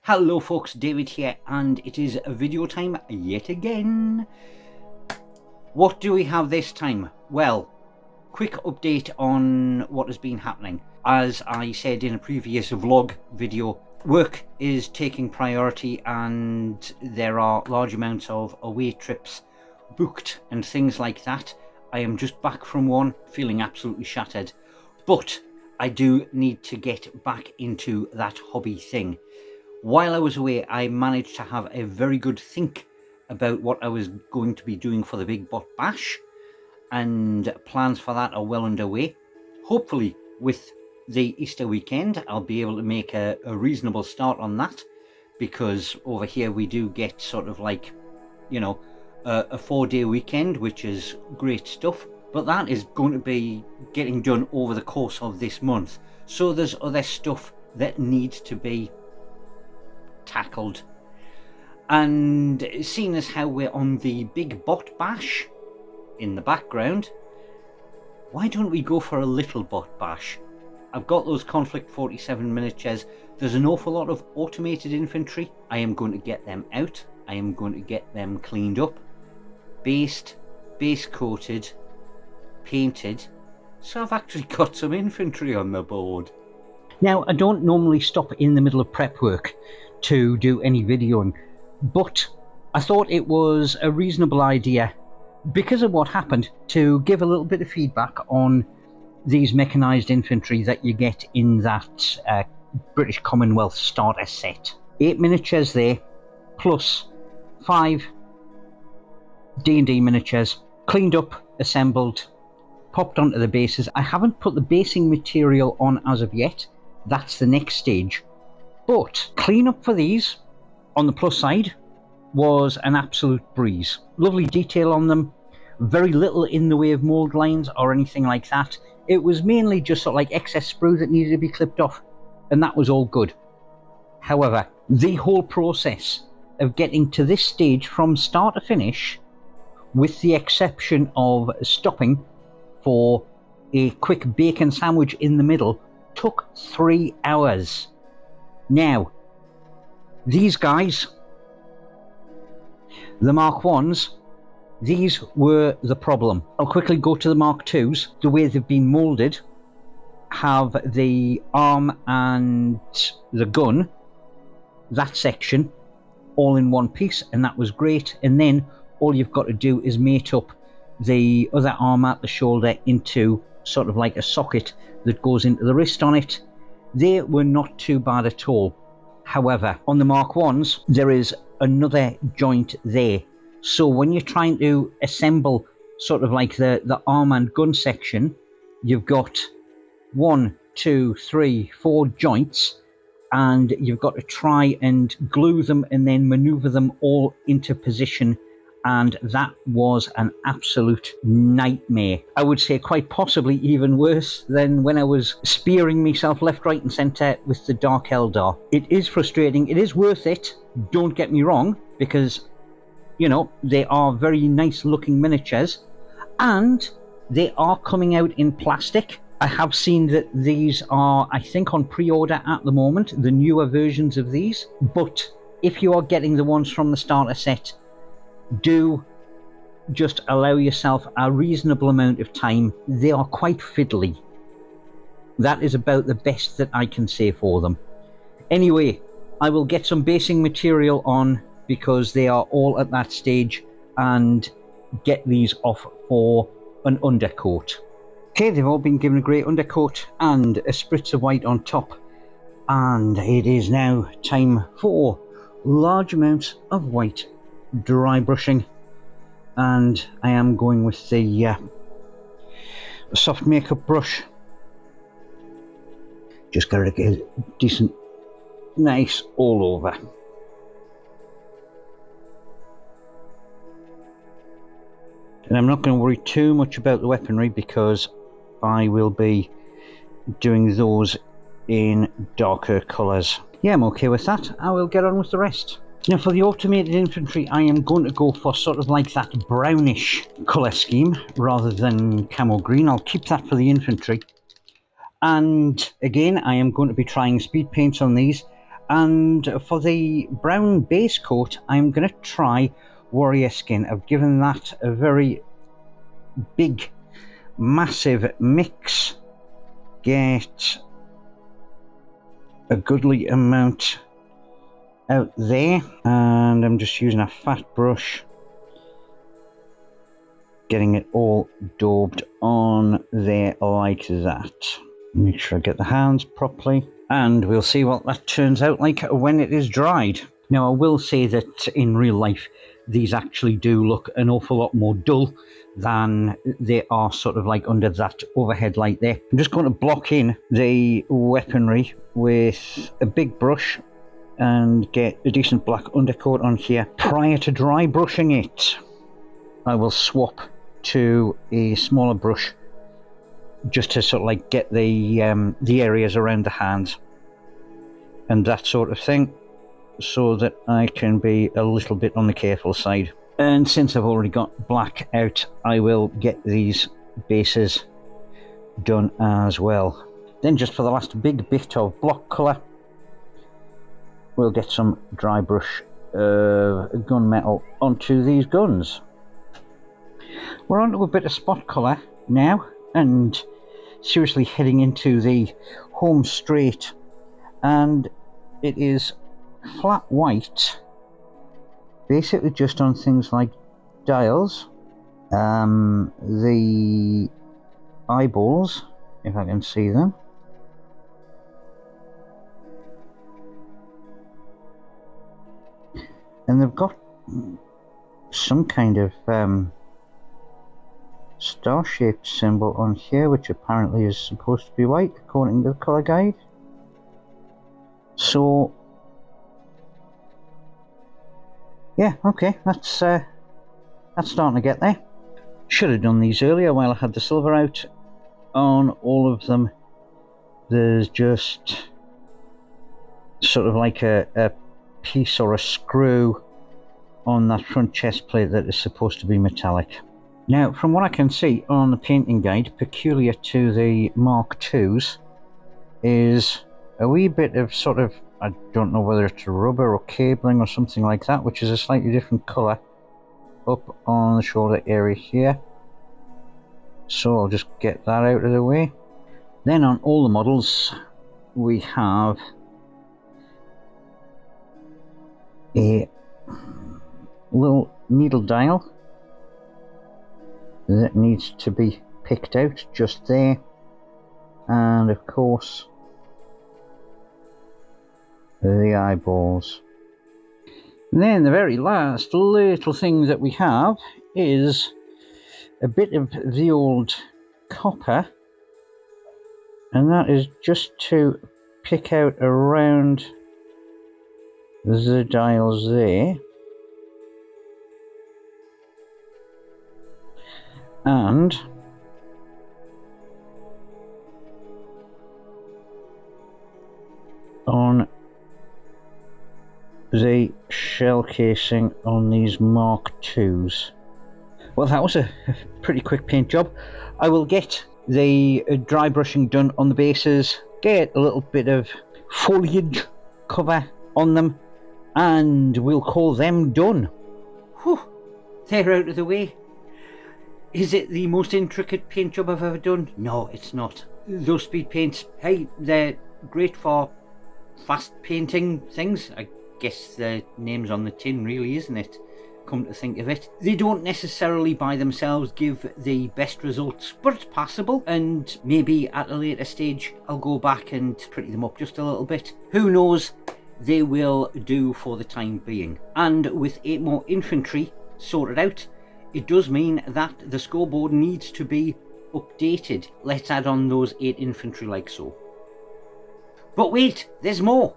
Hello folks, David here, and it is video time yet again. What do we have this time? Well, quick update on what has been happening. As I said in a previous vlog video, work is taking priority and there are large amounts of away trips booked and things like that. I am just back from one, feeling absolutely shattered, but I do need to get back into that hobby thing. While I was away, I managed to have a very good think about what I was going to be doing for the Big Bot Bash, and plans for that are well underway. Hopefully with the Easter weekend I'll be able to make a reasonable start on that, because over here we do get sort of like, you know, a 4-day weekend, which is great stuff, but that is going to be getting done over the course of this month. So there's other stuff that needs to be tackled, and seeing as how we're on the Big Bot Bash in the background, why don't we go for a Little Bot Bash? I've got those Conflict 47 miniatures. There's an awful lot of automated infantry. I am going to get them out. I am going to get them cleaned up, based, base coated, painted, so I've actually got some infantry on the board. Now, I don't normally stop in the middle of prep work to do any videoing, but I thought it was a reasonable idea, because of what happened, to give a little bit of feedback on these mechanised infantry that you get in that British Commonwealth starter set. 8 miniatures there, plus 5 D&D miniatures, cleaned up, assembled, popped onto the bases. I haven't put the basing material on as of yet. That's the next stage. But cleanup for these, on the plus side, was an absolute breeze. Lovely detail on them, very little in the way of mould lines or anything like that. It was mainly just sort of like excess sprue that needed to be clipped off, and that was all good. However, the whole process of getting to this stage from start to finish, with the exception of stopping for a quick bacon sandwich in the middle, took 3 hours. Now, these guys, the Mark 1s, these were the problem. I'll quickly go to the Mark 2s. The way they've been moulded have the arm and the gun, that section, all in one piece, and that was great. And then all you've got to do is mate up the other arm at the shoulder into sort of like a socket that goes into the wrist on it. They were not too bad at all. However, on the Mark 1s, there is another joint there. So when you're trying to assemble sort of like the arm and gun section, you've got 1, 2, 3, 4 joints, and you've got to try and glue them and then maneuver them all into position. And that was an absolute nightmare. I would say quite possibly even worse than when I was spearing myself left, right and centre with the Dark Eldar. It is frustrating. It is worth it, don't get me wrong, because, you know, they are very nice looking miniatures, and they are coming out in plastic. I have seen that these are, I think, on pre-order at the moment, the newer versions of these. But if you are getting the ones from the starter set, do just allow yourself a reasonable amount of time. They are quite fiddly. That is about the best that I can say for them. Anyway, I will get some basing material on, because they are all at that stage, and get these off for an undercoat. Okay, they've all been given a grey undercoat and a spritz of white on top, and it is now time for large amounts of white dry brushing, and I am going with the soft makeup brush. Just got to get decent, nice all over. And I'm not going to worry too much about the weaponry, because I will be doing those in darker colours. Yeah, I'm okay with that. I will get on with the rest. Now for the automated infantry, I am going to go for sort of like that brownish colour scheme rather than camo green. I'll keep that for the infantry. And again, I am going to be trying speed paints on these. And for the brown base coat, I'm going to try warrior skin. I've given that a very big, massive mix. Get a goodly amount out there, and I'm just using a fat brush, getting it all daubed on there like that. Make sure I get the hands properly, and we'll see what that turns out like when it is dried. Now, I will say that in real life, these actually do look an awful lot more dull than they are sort of like under that overhead light there. I'm just going to block in the weaponry with a big brush and get a decent black undercoat on here. Prior to dry brushing it, I will swap to a smaller brush just to sort of like get the areas around the hands and that sort of thing, so that I can be a little bit on the careful side. And since I've already got black out, I will get these bases done as well. Then just for the last big bit of block colour, we'll get some dry brush gunmetal onto these guns. We're on to a bit of spot colour now, and seriously heading into the home straight, and it is flat white, basically just on things like dials, the eyeballs, if I can see them, and they've got some kind of star-shaped symbol on here, which apparently is supposed to be white according to the colour guide. So yeah, okay, that's starting to get there. Should have done these earlier while I had the silver out. On all of them, there's just sort of like a piece or a screw on that front chest plate that is supposed to be metallic. Now, from what I can see on the painting guide, peculiar to the Mark IIs is a wee bit of sort of, I don't know whether it's rubber or cabling or something like that, which is a slightly different colour up on the shoulder area here. So I'll just get that out of the way. Then on all the models, we have a little needle dial that needs to be picked out just there, and of course the eyeballs. And then the very last little thing that we have is a bit of the old copper, and that is just to pick out around the dials there, and on the shell casing on these Mark IIs. Well, that was a pretty quick paint job. I will get the dry brushing done on the bases, get a little bit of foliage cover on them, and we'll call them done. Whew, they're out of the way. Is it the most intricate paint job I've ever done? No, it's not. Those speed paints, hey, they're great for fast painting things. I guess the name's on the tin, really, isn't it? Come to think of it, they don't necessarily by themselves give the best results, but it's passable, and maybe at a later stage I'll go back and pretty them up just a little bit. Who knows? They will do for the time being. And with 8 more infantry sorted out, it does mean that the scoreboard needs to be updated. Let's add on those 8 infantry like so. But wait, there's more.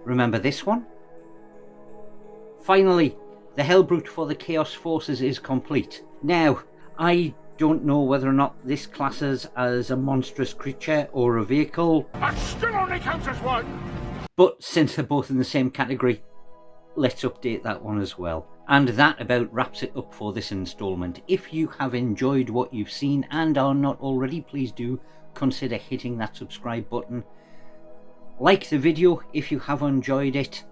Remember this one? Finally, the Hellbrute for the Chaos Forces is complete. Now, I don't know whether or not this classes as a monstrous creature or a vehicle. That still only counts as one! But since they're both in the same category, let's update that one as well. And that about wraps it up for this installment. If you have enjoyed what you've seen and are not already, please do consider hitting that subscribe button. Like the video if you have enjoyed it.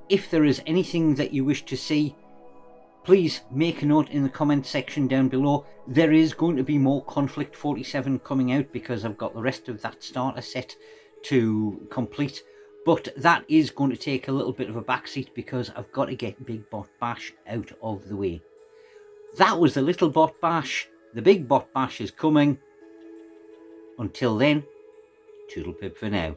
If there is anything that you wish to see, please make a note in the comment section down below. There is going to be more Conflict 47 coming out because I've got the rest of that starter set to complete. But that is going to take a little bit of a backseat because I've got to get Big Bot Bash out of the way. That was the little Bot Bash. The Big Bot Bash is coming. Until then, toodle pip for now.